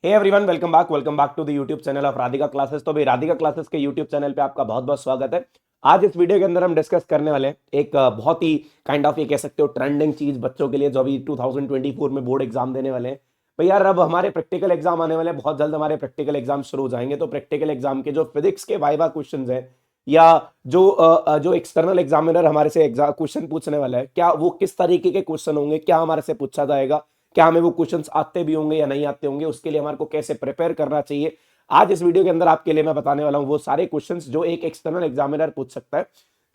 Hey everyone, welcome back to the YouTube channel of Radhika classes. तो भाई Radhika classes के YouTube channel पे आपका बहुत बहुत स्वागत है। आज इस वीडियो के अंदर हम डिस्कस करने वाले हैं एक बहुत ही काइंड ऑफ ये कह सकते हो ट्रेंडिंग चीज बच्चों के लिए जो अभी 2024 में बोर्ड एग्जाम देने वाले हैं। भाई यार, अब हमारे प्रैक्टिकल एग्जाम आने वाले हैं, बहुत जल्द हमारे प्रैक्टिकल एग्जाम शुरू हो जाएंगे। तो प्रैक्टिकल एग्जाम के जो फिजिक्स के वाइवा क्वेश्चन है या जो एक्सटर्नल एग्जामिनर हमारे से क्वेश्चन पूछने वाला है, क्या वो किस तरीके के क्वेश्चन होंगे, क्या हमारे से पूछा जाएगा, क्या हमें वो क्वेश्चंस आते भी होंगे या नहीं आते होंगे, उसके लिए हमारे को कैसे प्रिपेयर करना चाहिए। आज इस वीडियो के अंदर आपके लिए मैं बताने वाला हूं वो सारे क्वेश्चंस जो एक एक्सटर्नल एग्जामिनर पूछ सकता है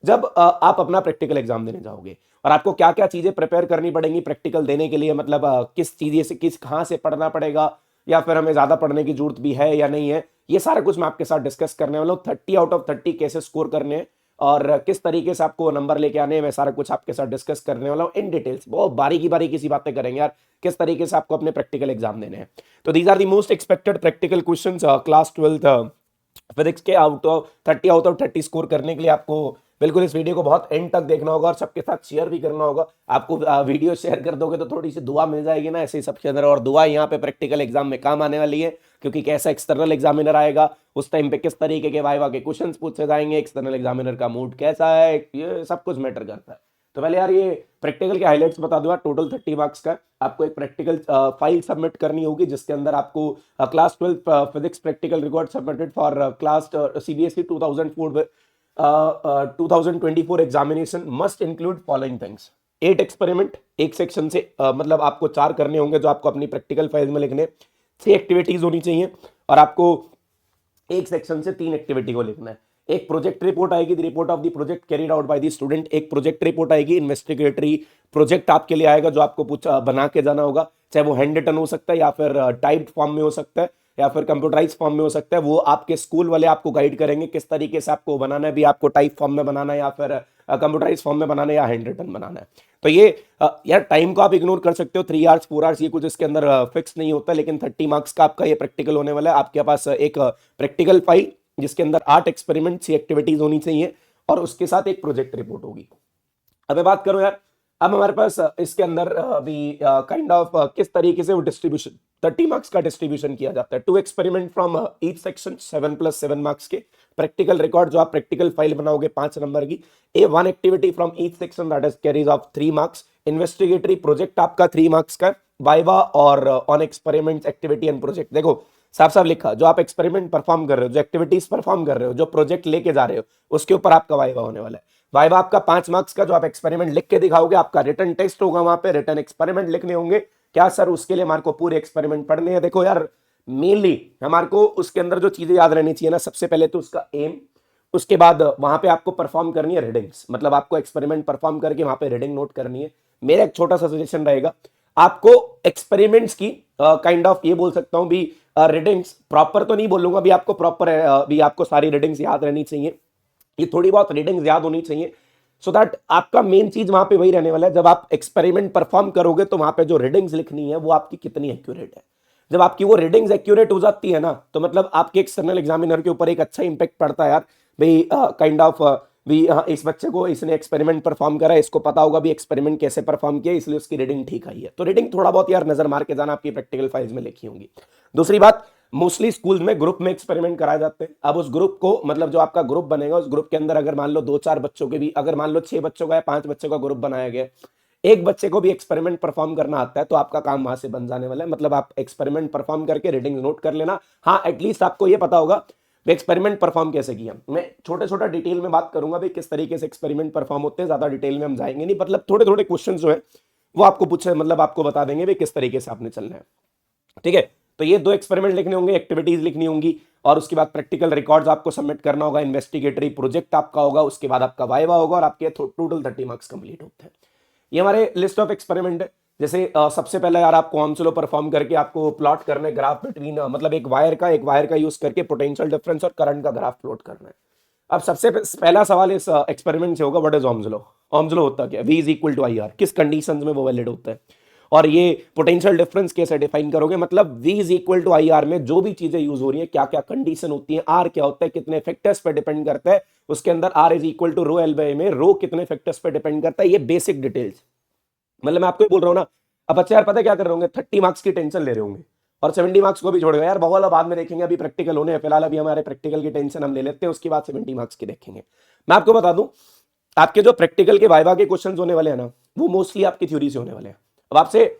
जब आप अपना प्रैक्टिकल एग्जाम देने जाओगे। और आपको क्या क्या चीजें प्रिपेयर करनी पड़ेंगी प्रैक्टिकल देने के लिए, मतलब किस चीजें से कहाँ से पढ़ना पड़ेगा, या फिर हमें ज्यादा पढ़ने की जरूरत भी है या नहीं है, ये सारा कुछ मैं आपके साथ डिस्कस करने वाला हूँ। 30 आउट ऑफ 30 कैसे स्कोर करने हैं और किस तरीके से आपको नंबर लेके आने हैं, मैं सारा कुछ आपके साथ डिस्कस करने वाला हूँ इन डिटेल्स। बहुत बारीकी बारीकी सी बातें करेंगे यार, किस तरीके से आपको अपने प्रैक्टिकल एग्जाम देने हैं। तो these are the most expected practical questions class 12 physics के आउट ऑफ 30 स्कोर करने के लिए आपको बिल्कुल इस वीडियो को बहुत एंड तक देखना होगा और सबके साथ शेयर भी करना होगा। आपको वीडियो शेयर कर दोगे तो थोड़ी सी दुआ मिल जाएगी ना ऐसे ही सबके अंदर, और दुआ यहाँ पे प्रैक्टिकल एग्जाम में काम आने वाली है, क्योंकि कैसा एक्सटर्नल एग्जामिनर आएगा उस टाइम पे किस तरीके के वाइवा के क्वेश्चंस पूछे जाएंगे, एक्सटर्नल एग्जामिनर का मूड कैसा है, ये सब कुछ मैटर करता है। तो पहले यार ये प्रैक्टिकल के हाइलाइट्स बता दूंगा। टोटल 30 मार्क्स का आपको एक प्रैक्टिकल फाइल सबमिट करनी होगी जिसके अंदर आपको class 12 physics practical record submitted for class CBSE 2024 examination must include following things. 8 experiment एक सेक्शन से मतलब आपको 4 करने होंगे जो आपको अपनी प्रैक्टिकल फाइल में लिखने। 6 एक्टिविटीज होनी चाहिए और आपको एक सेक्शन से 3 एक्टिविटी को लिखना है। एक प्रोजेक्ट रिपोर्ट आएगी, the report of the project carried out by the student. एक प्रोजेक्ट रिपोर्ट आएगी, इन्वेस्टिगेटरी प्रोजेक्ट आपके लिए आएगा जो आपको कुछ बना के जाना होगा, चाहे वो हैंड रिटन हो सकता है या फिर टाइप्ड फॉर्म में हो सकता है या फिर कंप्यूटराइज फॉर्म में हो सकता है। वो आपके स्कूल वाले आपको गाइड करेंगे किस तरीके से आपको बनाना है, भी आपको टाइप फॉर्म में बनाना है या फिर कंप्यूटराइज फॉर्म में बनाना है या हैंड रिटन बनाना है। तो ये यार टाइम को आप इग्नोर कर सकते हो, 3 आवर्स 4 आवर्स ये कुछ इसके अंदर फिक्स नहीं होता, लेकिन 30 मार्क्स का आपका ये प्रैक्टिकल होने वाला है। आपके पास एक प्रैक्टिकल फाइल जिसके अंदर 8 एक्सपेरिमेंट 6 एक्टिविटीज होनी चाहिए और उसके साथ एक प्रोजेक्ट रिपोर्ट होगी। अब मैं बात करूं यार, अब हमारे पास इसके अंदर भी काइंड ऑफ किस तरीके से वो डिस्ट्रीब्यूशन 30 मार्क्स का डिस्ट्रीब्यूशन किया जाता है। 2 experiment from each section 7+7 marks के। प्रैक्टिकल रिकॉर्ड जो आप प्रैक्टिकल फाइल बनाओगे 5 नंबर की। A 1 activity from each section that is carries of 3 marks. Investigatory project आपका 3 मार्क्स का। वाइवा और on experiment activity and project. देखो साफ साफ लिखा, जो आप एक्सपेरिमेंट परफॉर्म कर रहे हो, जो एक्टिविटीज परफॉर्म कर रहे हो, जो प्रोजेक्ट लेके जा रहे हो, उसके ऊपर आपका वाइवा होने वाला है। वाइवा आपका 5 मार्क्स का, जो आप एक्सपेरिमेंट लिख के दिखाओगे। आपका रिटन टेस्ट होगा, वहां पे रिटन एक्सपेरिमेंट लिखने होंगे। क्या सर उसके लिए हमारे को पूरे एक्सपेरिमेंट पढ़ने हैं? देखो यार, मेनली हमारे को उसके अंदर जो चीजें याद रहनी चाहिए ना, सबसे पहले तो उसका एम, उसके बाद वहां पे आपको परफॉर्म करनी है रीडिंग्स, मतलब आपको एक्सपेरिमेंट परफॉर्म करके वहां पे रीडिंग नोट करनी है। मेरा एक छोटा सा सजेशन रहेगा, आपको एक्सपेरिमेंट्स की काइंड ऑफ ये बोल सकता हूं भी रीडिंग्स प्रॉपर तो नहीं बोलूंगा, भी आपको प्रॉपर भी आपको सारी रीडिंग्स याद रहनी चाहिए, ये थोड़ी बहुत रीडिंग्स याद होनी चाहिए, सो दैट आपका मेन चीज वहां पे वही रहने वाला है। जब आप एक्सपेरिमेंट परफॉर्म करोगे तो वहां पे जो रीडिंग्स लिखनी है वो आपकी कितनी एक्यूरेट है। जब आपकी वो रीडिंग्स एक्यूरेट हो जाती है ना, तो मतलब आपके एक्सटर्नल एग्जामिनर के ऊपर एक अच्छा इंपैक्ट पड़ता है यार, भाई काइंड ऑफ भी इस बच्चे को, इसने एक्सपेरिमेंट परफॉर्म करा है, इसको पता होगा भी एक्सपेरिमेंट कैसे परफॉर्म किया, इसलिए उसकी रीडिंग ठीक आई है। तो रीडिंग थोड़ा बहुत यार नजर मार के जाना, आपकी प्रैक्टिकल फाइल्स में लिखी होंगी। दूसरी बात, मोस्टली स्कूल में ग्रुप में एक्सपेरिमेंट कराए जाते हैं। अब उस ग्रुप को, मतलब जो आपका ग्रुप बनेगा, उस ग्रुप के अंदर अगर मान लो 2-4 बच्चों के भी, अगर मान लो 6 बच्चों का या 5 बच्चों का ग्रुप बनाया गया, एक बच्चे को भी एक्सपेरिमेंट परफॉर्म करना आता है, तो आपका काम वहां से बन जाने वाला है। मतलब आप एक्सपेरिमेंट परफॉर्म करके रीडिंग नोट कर लेना। हाँ, एटलीस्ट आपको ये पता होगा एक्सपेरिमेंट परफॉर्म कैसे किया। मैं छोटे छोटा डिटेल में बात करूंगा भाई किस तरीके से एक्सपेरिमेंट परफॉर्म होते हैं, ज्यादा डिटेल में हम जाएंगे नहीं, मतलब थोड़े थोड़े क्वेश्चन जो है वो आपको पूछे, मतलब आपको बता देंगे भाई किस तरीके से आपने चलना है। ठीक है, तो ये 2 एक्सपेरिमेंट लिखने होंगे, एक्टिविटीज लिखनी होंगी, और उसके बाद प्रैक्टिकल रिकॉर्ड्स आपको सबमिट करना होगा, इन्वेस्टिगेटरी प्रोजेक्ट आपका होगा, उसके बाद आपका वाइवा होगा, और आपके टोटल 30 मार्क्स कंप्लीट होते हैं। ये हमारे लिस्ट ऑफ एक्सपेरिमेंट है। जैसे सबसे पहले यार आपको ऑन्सलो परफॉर्म करके आपको प्लॉट करना है ग्राफ बिटवीन, मतलब एक वायर का यूज करके पोटेंशियल डिफरेंस और करंट का ग्राफ प्लॉट करना है। अब सबसे पहला सवाल इस एक्सपेरिमेंट से होगा, what is Ohm's law? Ohm's law होता क्या? V is equal to IR, किस कंडीशन में वो वैलिड होता है? और ये पोटेंशियल डिफरेंस कैसे डिफाइन करोगे? मतलब V is equal to IR में जो भी चीजें यूज हो रही है, क्या क्या कंडीशन होती है, R क्या होता है, कितने फैक्टर्स पर डिपेंड करता है, उसके अंदर R is equal to rho L by में रो कितने फैक्टर्स पर डिपेंड करता है, ये बेसिक डिटेल्स। मतलब मैं आपको बोल रहा हूँ ना, अब बच्चे यार पता है क्या कर रहे होंगे, 30 मार्क्स की टेंशन ले रहे होंगे, और 70 मार्क्स को भी छोड़ गए यार, भूगोल बाद में देखेंगे, अभी प्रैक्टिकल होने हैं, फिलहाल अभी हमारे प्रैक्टिकल की टेंशन हम ले लेते हैं, उसके बाद 70 मार्क्स की देखेंगे। मैं आपको बता दूं, आपके जो प्रैक्टिकल के वाइवा के क्वेश्चंस होने वाले हैं ना, वो मोस्टली आपकी थ्योरी से होने वाले हैं। अब आपसे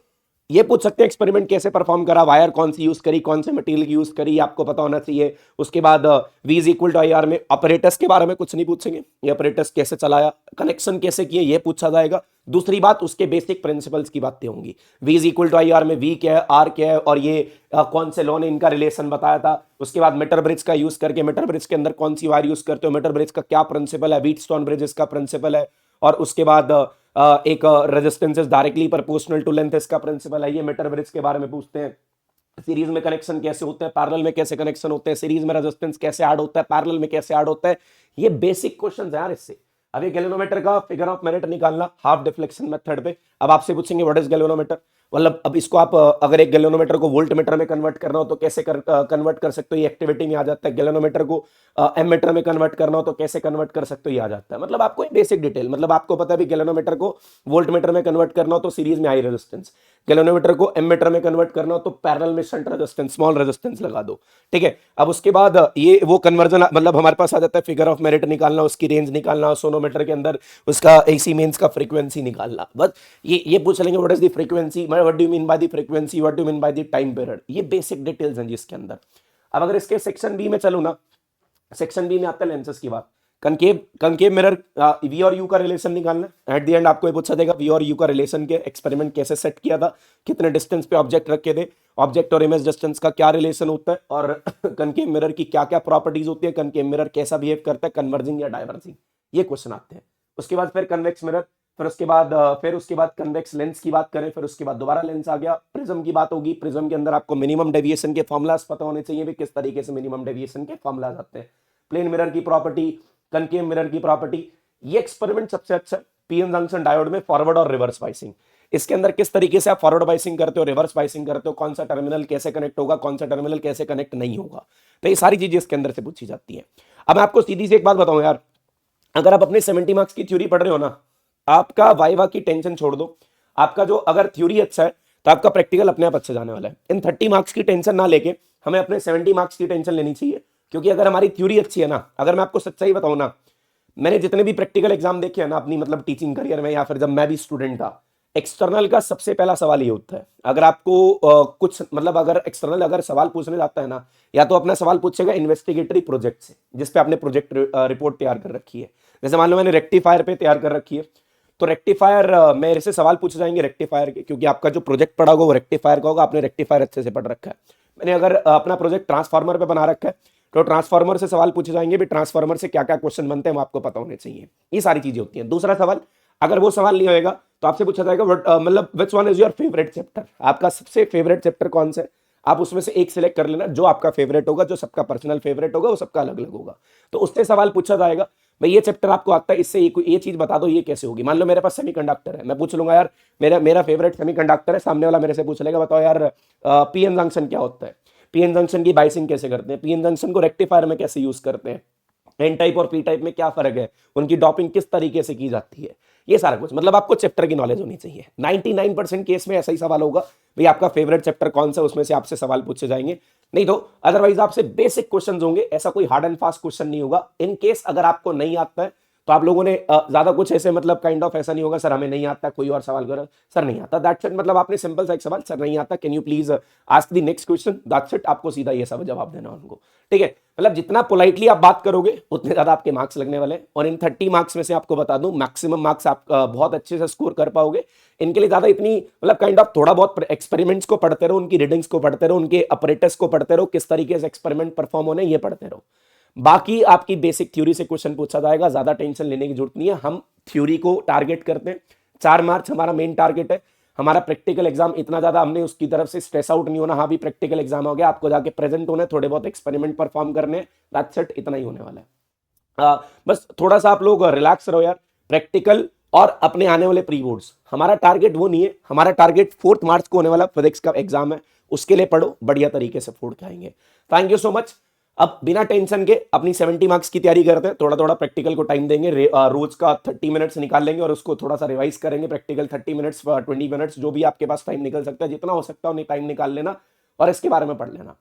ये पूछ सकते हैं एक्सपेरिमेंट कैसे परफॉर्म करा, वायर कौन सी यूज करी, कौन से मटेरियल की यूज करी, आपको पता होना चाहिए। उसके बाद V is equal to I R में ऑपरेटर्स के बारे में कुछ नहीं पूछेंगे, ये ऑपरेटर्स कैसे चलाया, कनेक्शन कैसे किए, ये पूछा जाएगा। दूसरी बात, उसके बेसिक प्रिंसिपल्स की बातें होंगी। V is equal to I R में V क्या है, R क्या है, और ये कौन से लॉ ने इनका रिलेशन बताया था। उसके बाद मीटर ब्रिज का यूज करके मीटर ब्रिज के अंदर कौन सी वायर यूज करते हो, मीटर ब्रिज का क्या प्रिंसिपल है, व्हीटस्टोन ब्रिज इसका प्रिंसिपल है। और उसके बाद एक resistance is directly proportional to length इसका प्रिंसिपल है। ये मीटर ब्रिज के बारे में पूछते हैं। सीरीज में कनेक्शन कैसे होते हैं, पैरेलल में कैसे कनेक्शन होते हैं, सीरीज में रेजिस्टेंस कैसे ऐड होता है, पैरेलल में कैसे ऐड होता है। ये बेसिक क्वेश्चंस है यार इससे। अब ये गैल्वेनोमीटर का फिगर ऑफ मेरिट निकालना हाफ डिफ्लेक्शन मेथड पे। अब आपसे पूछेंगे व्हाट इज गैल्वेनोमीटर, मतलब अब इसको आप अगर एक गैल्वेनोमीटर को वोल्ट मीटर में कन्वर्ट करना हो तो कैसे कन्वर्ट कर सकते हो, ये एक्टिविटी में आ जाता है। गैल्वेनोमीटर को एम मीटर में कन्वर्ट करना हो तो कैसे कन्वर्ट कर सकते हो, ये आ जाता है। मतलब आपको बेसिक डिटेल, मतलब आपको पता है भी गैल्वेनोमीटर को वोल्ट मीटर में कन्वर्ट करना हो तो सीरीज में हाई रेजिस्टेंस, गैल्वेनोमीटर को एम मीटर में कन्वर्ट करना हो तो पैरेलल में शंट रेजिस्टेंस स्मॉल रेजिस्टेंस लगा दो, ठीक है। अब उसके बाद ये वो कन्वर्जन मतलब हमारे पास आ जाता है फिगर ऑफ मेरिट निकालना, उसकी रेंज निकालना, सोनोमीटर के अंदर उसका एसी मेंस का फ्रीक्वेंसी निकालना। बस ये पूछ लेंगे what is the frequency, what do you mean by the frequency, what do you mean by the time period. ये बेसिक डिटेल्स हैं जिसके अंदर। अब अगर इसके सेक्शन बी में चलूं ना, सेक्शन बी में आता है लेंसेज की बात। कंकेव मिरर, वी और यू का रिलेशन निकालना। एट द एंड आपको ये पूछा जाएगा वी और यू का रिलेशन के एक्सपेरिमेंट कैसे सेट किया था, कितने डिस्टेंस पे ऑब्जेक्ट रखे थे, ऑब्जेक्ट और इमेज डिस्टेंस का क्या रिलेशन होता है, और कंकेव मिरर की क्या क्या प्रॉपर्टीज होती है, कंकेव मिरर कैसा बिहेव करता है, कन्वर्जिंग या डाइवर्जिंग, ये क्वेश्चन आते हैं। उसके बाद फिर कन्वेक्स मिरर, फिर उसके बाद कन्वेक्स लेंस की बात करें, फिर उसके बाद दोबारा लेंस आ गया। प्रिज्म की बात होगी, प्रिज्म के अंदर आपको मिनिमम डेविएशन के फॉर्मुलाज पता होने चाहिए भी, किस तरीके से मिनिमम डेविएशन के फॉर्मुलाज आते हैं। प्लेन मिरर की प्रॉपर्टी, कनकेव मिरर की प्रॉपर्टी। ये एक्सपेरिमेंट सबसे अच्छा पीएन जंक्शन डायोड में फॉरवर्ड और रिवर्स बाइसिंग, इसके अंदर किस तरीके से आप फॉरवर्ड बाइसिंग करते हो, रिवर्स बाइसिंग करते हो, कौन सा टर्मिनल कैसे कनेक्ट होगा, कौन सा टर्मिनल कैसे कनेक्ट नहीं होगा, तो ये सारी चीजें इसके अंदर से पूछी जाती है। अब मैं आपको सीधी सी एक बात बताऊं यार, अगर आप अपने 70 मार्क्स की थ्योरी पढ़ रहे हो ना, आपका वाइवा की टेंशन छोड़ दो। आपका जो अगर थ्योरी अच्छा है तो आपका प्रैक्टिकल अपने आप अच्छा जाने वाला है। इन 30 मार्क्स की टेंशन ना लेके हमें अपने 70 मार्क्स की टेंशन लेनी चाहिए, क्योंकि अगर हमारी थ्योरी अच्छी है ना, अगर मैं आपको सच्चाई बताऊं ना, मैंने जितने भी प्रैक्टिकल एग्जाम देखे हैं ना अपनी मतलब टीचिंग करियर में, या फिर जब मैं भी स्टूडेंट था, एक्सटर्नल का सबसे पहला सवाल ये होता है। अगर आपको कुछ मतलब अगर एक्सटर्नल अगर सवाल पूछने जाता है ना, या तो अपना सवाल पूछेगा इन्वेस्टिगेटरी प्रोजेक्ट से, जिसपे आपने प्रोजेक्ट रिपोर्ट तैयार कर रखी है। जैसे मान लो मैंने रेक्टिफायर पे तैयार कर रखी है, तो रेक्टिफायर मेरे से सवाल पूछे जाएंगे रेक्टिफायर के, क्योंकि आपका जो प्रोजेक्ट पढ़ा होगा वो रेक्टिफायर का होगा, आपने रेक्टिफायर अच्छे से पढ़ रखा है। मैंने अगर अपना प्रोजेक्ट ट्रांसफार्मर पे बना रखा है, तो ट्रांसफार्मर से सवाल पूछे जाएंगे भी, ट्रांसफार्मर से क्या क्या क्वेश्चन बनते हैं वो आपको पता होने चाहिए। ये सारी चीजें होती हैं। दूसरा सवाल, अगर वो सवाल नहीं होएगा तो आपसे पूछा जाएगा मतलब which one is your favourite chapter, आपका सबसे फेवरेट चैप्टर कौन सा है। आप उसमें से एक सिलेक्ट कर लेना, जो आपका फेवरेट होगा, जो सबका पर्सनल फेवरेट होगा, वो सबका अलग अलग होगा। तो उससे सवाल पूछा जाएगा, भाई ये चैप्टर आपको आता है, इससे ये चीज बता दो, ये कैसे होगी। मान लो मेरे पास सेमीकंडक्टर है, मैं पूछ लूंगा यार मेरा फेवरेट सेमीकंडक्टर है, सामने वाला मेरे से पूछ लेगा बताओ यार पीएन जंक्शन क्या होता है, पीएन जंक्शन की बाइसिंग कैसे करते हैं, पीएन जंक्शन को रेक्टिफायर में कैसे यूज करते हैं, एन टाइप और पी टाइप में क्या फर्क है, उनकी डॉपिंग किस तरीके से की जाती है, ये सारा कुछ मतलब आपको चैप्टर की नॉलेज होनी चाहिए। 99% केस में ऐसा ही सवाल होगा, भाई आपका फेवरेट चैप्टर कौन सा, उसमें से आपसे सवाल पूछे जाएंगे। नहीं तो अदरवाइज आपसे बेसिक क्वेश्चन होंगे, ऐसा कोई हार्ड एंड फास्ट क्वेश्चन नहीं होगा। इन केस अगर आपको नहीं आता है तो आप लोगों ने ज्यादा कुछ ऐसे मतलब काइंड ऑफ ऐसा नहीं होगा सर हमें नहीं आता, कोई और सवाल करो, सर नहीं आता, दैट्स इट। मतलब आपने सिंपल सा एक सवाल, सर नहीं आता, can you please ask the next question, that's it. आपको सीधा ये सब जवाब देना उनको, ठीक है। मतलब जितना पोलाइटली आप बात करोगे उतने ज्यादा आपके मार्क्स लगने वाले हैं। और इन 30 मार्क्स में से आपको बता दूं मैक्सिमम मार्क्स आप बहुत अच्छे से स्कोर कर पाओगे। इनके लिए ज्यादा इतनी मतलब काइंड ऑफ थोड़ा बहुत एक्सपेरिमेंट्स को पढ़ते रहो, उनकी रीडिंग्स को पढ़ते रहो, उनके अपरेटस को पढ़ते रहो, किस तरीके से एक्सपेरिमेंट परफॉर्म होने ये पढ़ते रहो। बाकी आपकी बेसिक थ्योरी से क्वेश्चन पूछा जाएगा, ज्यादा टेंशन लेने की जरूरत नहीं है। हम थ्योरी को टारगेट करते हैं, 4 मार्च हमारा मेन टारगेट है। हमारा प्रैक्टिकल एग्जाम इतना ज्यादा हमने उसकी तरफ से स्ट्रेस आउट नहीं होना, हाँ भी प्रैक्टिकल एग्जाम हो गया, आपको जाके प्रेजेंट होना है, थोड़े बहुत एक्सपेरिमेंट परफॉर्म करने, दैट्स इट, इतना ही होने वाला है। बस थोड़ा सा आप लोग रिलैक्स रहो यार। प्रैक्टिकल और अपने आने वाले प्री बोर्ड्स, हमारा टारगेट वो नहीं है, हमारा टारगेट 4 मार्च को होने वाला फिजिक्स का एग्जाम है, उसके लिए पढ़ो, बढ़िया तरीके से फोड़ के आएंगे। Thank you so much. अब बिना टेंशन के अपनी 70 मार्क्स की तैयारी करते हैं, थोड़ा थोड़ा प्रैक्टिकल को टाइम देंगे, रोज का 30 मिनट्स निकाल लेंगे और उसको थोड़ा सा रिवाइज करेंगे। प्रैक्टिकल 30 मिनट्स 20 मिनट्स जो भी आपके पास टाइम निकल सकता है, जितना हो सकता है उन्हें टाइम निकाल लेना। और इसके बारे में पढ़ लेना।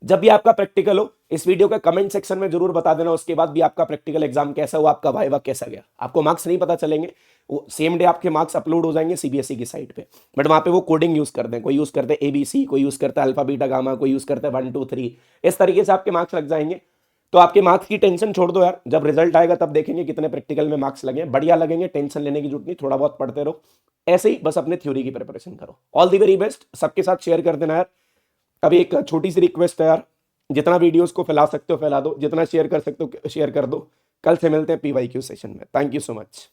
जब भी आपका प्रैक्टिकल हो इस वीडियो के कमेंट सेक्शन में जरूर बता देना, उसके बाद भी आपका प्रैक्टिकल एग्जाम कैसा हुआ, आपका वाइवा कैसा गया। आपको मार्क्स नहीं पता चलेंगे, वो सेम डे आपके मार्क्स अपलोड हो जाएंगे सीबीएसई की साइट पे, बट वहां पे वो कोडिंग यूज करते हैं, कोई यूज करते हैं एबीसी, कोई यूज करता है अल्फा बीटा गामा, कोई यूज करता है 1 2 3, इस तरीके से आपके मार्क्स लग जाएंगे। तो आपके मार्क्स की टेंशन छोड़ दो यार, जब रिजल्ट आएगा तब देखेंगे कितने प्रैक्टिकल में मार्क्स लगे, बढ़िया लगेंगे, टेंशन लेने की जरूरत नहीं, थोड़ा बहुत पढ़ते रहो, ऐसे ही बस अपने थ्योरी की प्रिपरेशन करो। ऑल द वेरी बेस्ट, सबके साथ शेयर कर देना यार। अभी एक छोटी सी रिक्वेस्ट है यार, जितना वीडियोस को फैला सकते हो फैला दो, जितना शेयर कर सकते हो शेयर कर दो। कल से मिलते हैं पीवाईक्यू सेशन में। Thank you so much.